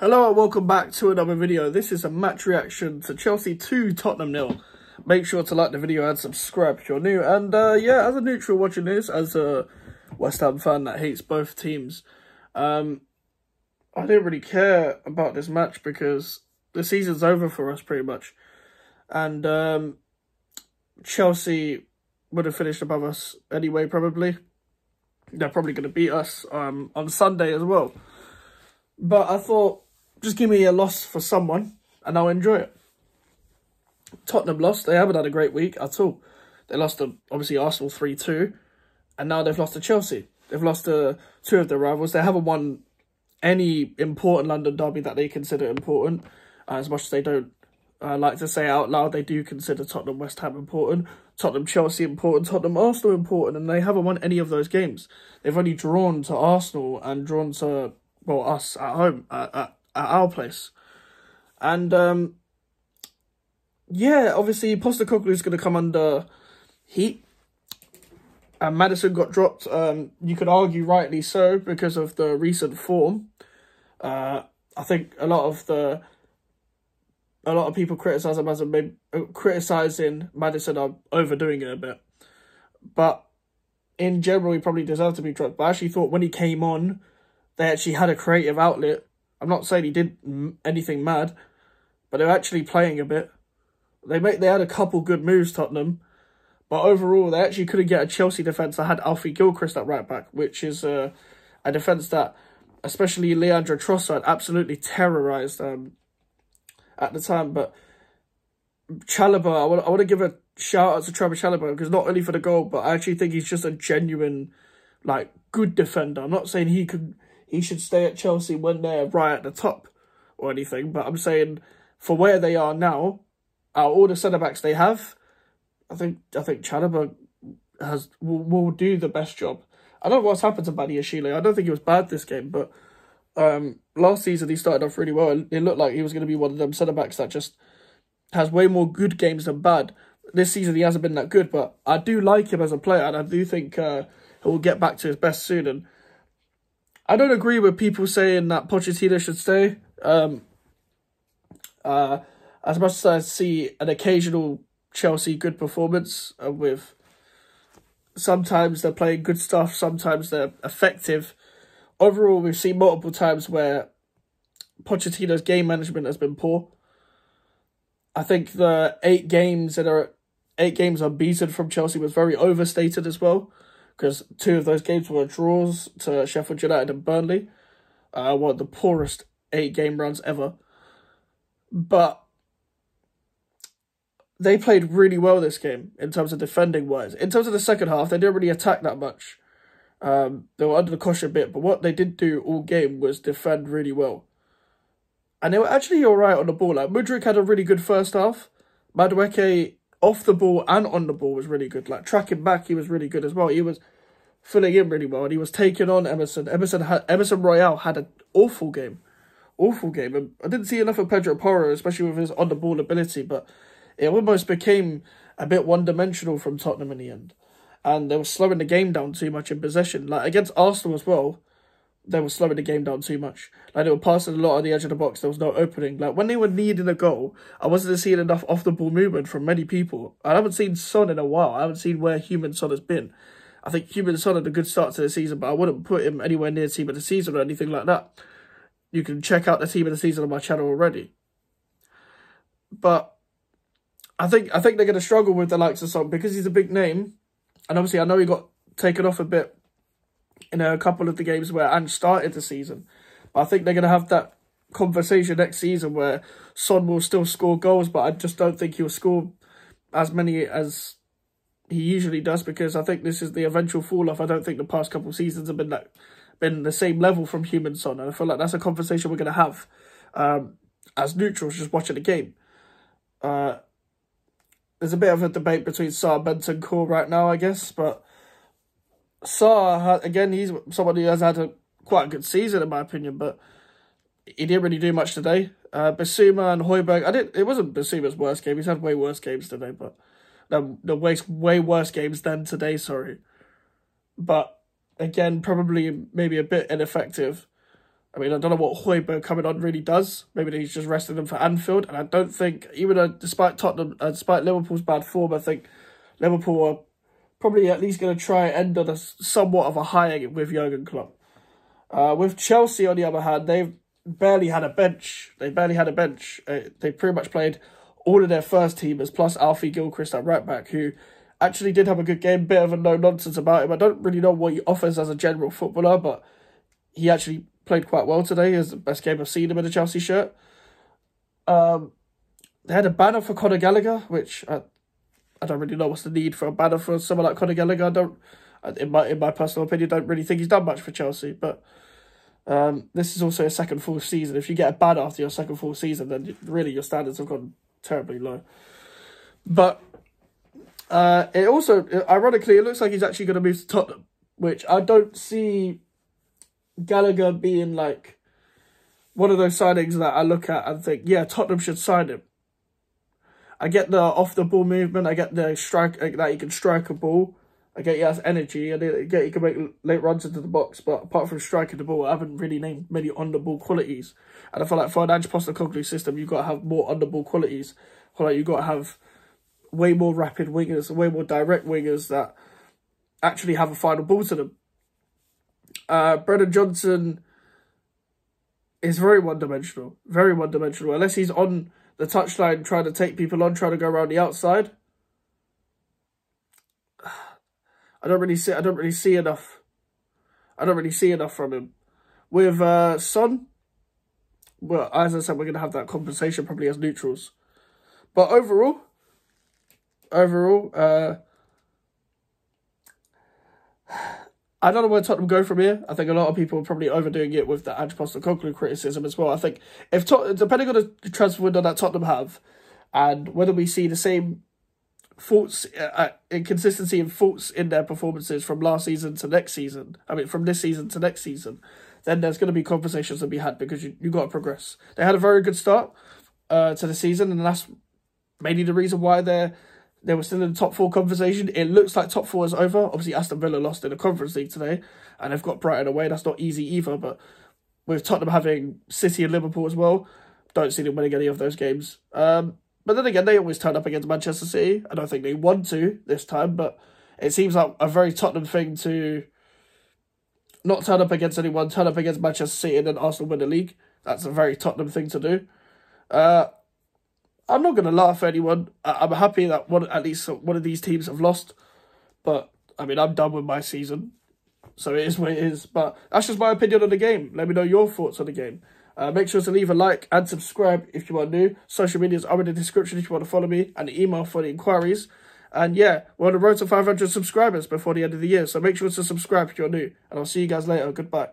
Hello and welcome back to another video. This is a match reaction to Chelsea 2, Tottenham 0. Make sure to like the video and subscribe if you're new. And yeah, as a neutral watching this, as a West Ham fan that hates both teams, I didn't really care about this match because the season's over for us pretty much. And Chelsea would have finished above us anyway, probably. They're probably going to beat us on Sunday as well. But I thought, just give me a loss for someone and I'll enjoy it. Tottenham lost. They haven't had a great week at all. They lost to, obviously, Arsenal 3-2. And now they've lost to Chelsea. They've lost to two of their rivals. They haven't won any important London derby that they consider important. As much as they don't like to say out loud, they do consider Tottenham West Ham important. Tottenham Chelsea important. Tottenham Arsenal important. And they haven't won any of those games. They've only drawn to Arsenal and drawn to, well, us at home, at our place. And, yeah, obviously, Postecoglou is going to come under heat. And Maddison got dropped. You could argue rightly so because of the recent form. I think a lot of people criticising Maddison are overdoing it a bit. But in general, he probably deserved to be dropped. But I actually thought when he came on, they actually had a creative outlet. I'm not saying he did anything mad, but they were actually playing a bit. They had a couple good moves, Tottenham. But overall, they actually couldn't get a Chelsea defence that had Alfie Gilchrist at right back, which is a defence that, especially Leandro Trossard, absolutely terrorised at the time. But Chalobah, I want to give a shout out to Trevor Chalobah, because not only for the goal, but I actually think he's just a genuine, like, good defender. I'm not saying he should stay at Chelsea when they're right at the top or anything, but I'm saying for where they are now, out of all the centre-backs they have, I think Chalobah will do the best job. I don't know what's happened to Badiashile. I don't think he was bad this game, but last season he started off really well. It looked like he was going to be one of them centre-backs that just has way more good games than bad. This season he hasn't been that good, but I do like him as a player, and I do think he'll get back to his best soon. And I don't agree with people saying that Pochettino should stay. As much as I see an occasional Chelsea good performance with sometimes they're playing good stuff, sometimes they're effective. Overall, we've seen multiple times where Pochettino's game management has been poor. I think the 8 games unbeaten from Chelsea was very overstated as well, because 2 of those games were draws to Sheffield United and Burnley. One of the poorest 8-game runs ever. But they played really well this game in terms of defending-wise. In terms of the second half, they didn't really attack that much. They were under the cosh a bit, but what they did do all game was defend really well. And they were actually alright on the ball. Like, Mudryk had a really good first half. Madueke, off the ball and on the ball, was really good. Like, tracking back, he was really good as well. He was filling in really well, and he was taking on Emerson. Emerson Royale had an awful game. Awful game. And I didn't see enough of Pedro Porro, especially with his on-the-ball ability, but it almost became a bit one-dimensional from Tottenham in the end. And they were slowing the game down too much in possession. Like, against Arsenal as well, they were slowing the game down too much. Like, they were passing a lot on the edge of the box. There was no opening. Like, when they were needing a goal, I wasn't seeing enough off-the-ball movement from many people. I haven't seen Son in a while. I haven't seen where Heung-min Son has been. I think Heung-min Son had a good start to the season, but I wouldn't put him anywhere near team of the season or anything like that. You can check out the team of the season on my channel already. But I think they're going to struggle with the likes of Son because he's a big name. And obviously, I know he got taken off a bit in a couple of the games where Ange started the season. But I think they're going to have that conversation next season where Son will still score goals, but I just don't think he'll score as many as he usually does, because I think this is the eventual fall-off. I don't think the past couple of seasons have been the same level from Heung-min Son. And I feel like that's a conversation we're going to have as neutrals just watching the game. There's a bit of a debate between Sarr and Bentancur right now, I guess, but Sarr, again, he's someone who has had quite a good season, in my opinion, but he didn't really do much today. Bissouma and Højbjerg, it wasn't Bissouma's worst game. He's had way worse games today, but way worse games than today, sorry. But again, probably maybe a bit ineffective. I mean, I don't know what Højbjerg coming on really does. Maybe he's just resting them for Anfield. And I don't think, even though despite despite Liverpool's bad form, I think Liverpool are probably at least going to try and end on somewhat of a high with Jurgen Klopp. With Chelsea, on the other hand, they've barely had a bench. They pretty much played all of their first teamers, plus Alfie Gilchrist at right back, who actually did have a good game. Bit of a no-nonsense about him. I don't really know what he offers as a general footballer, but he actually played quite well today. It's the best game I've seen him in a Chelsea shirt. They had a banner for Conor Gallagher, which I don't really know what's the need for a banner for someone like Conor Gallagher. In my personal opinion, don't really think he's done much for Chelsea. But this is also a second full season. If you get a banner after your second full season, then really your standards have gone terribly low. But it also, ironically, it looks like he's actually going to move to Tottenham, which I don't see Gallagher being like one of those signings that I look at and think, yeah, Tottenham should sign him. I get the off-the-ball movement. I get the strike, that he can strike a ball. I get he has energy. I get he can make late runs into the box. But apart from striking the ball, I haven't really named many on-the-ball qualities. And I feel like for an Ange Postecoglou system, you've got to have more on-the-ball qualities. I feel like you've got to have way more rapid wingers, way more direct wingers that actually have a final ball to them. Brennan Johnson is very one-dimensional. Very one-dimensional. Unless he's on the touchline trying to take people on, trying to go around the outside. I don't really see enough. I don't really see enough from him. With Son, well, as I said, we're going to have that compensation probably as neutrals. But overall, I don't know where Tottenham go from here. I think a lot of people are probably overdoing it with the Ange Postecoglou criticism as well. I think if depending on the transfer window that Tottenham have, and whether we see the same faults, inconsistency and faults in their performances from last season to next season, I mean from this season to next season, then there's going to be conversations to be had because you got to progress. They had a very good start to the season, and that's mainly the reason why they were still in the top four conversation. It looks like top four is over. Obviously, Aston Villa lost in the Conference League today, and they've got Brighton away. That's not easy either, but with Tottenham having City and Liverpool as well, don't see them winning any of those games. But then again, they always turn up against Manchester City. I don't think they want to this time, but it seems like a very Tottenham thing to not turn up against anyone, turn up against Manchester City and then Arsenal win the league. That's a very Tottenham thing to do. I'm not going to laugh at anyone. I'm happy that at least one of these teams have lost. But, I mean, I'm done with my season. So it is what it is. But that's just my opinion on the game. Let me know your thoughts on the game. Make sure to leave a like and subscribe if you are new. Social medias are in the description if you want to follow me. And the email for the inquiries. And yeah, we're on the road to 500 subscribers before the end of the year. So make sure to subscribe if you're new. And I'll see you guys later. Goodbye.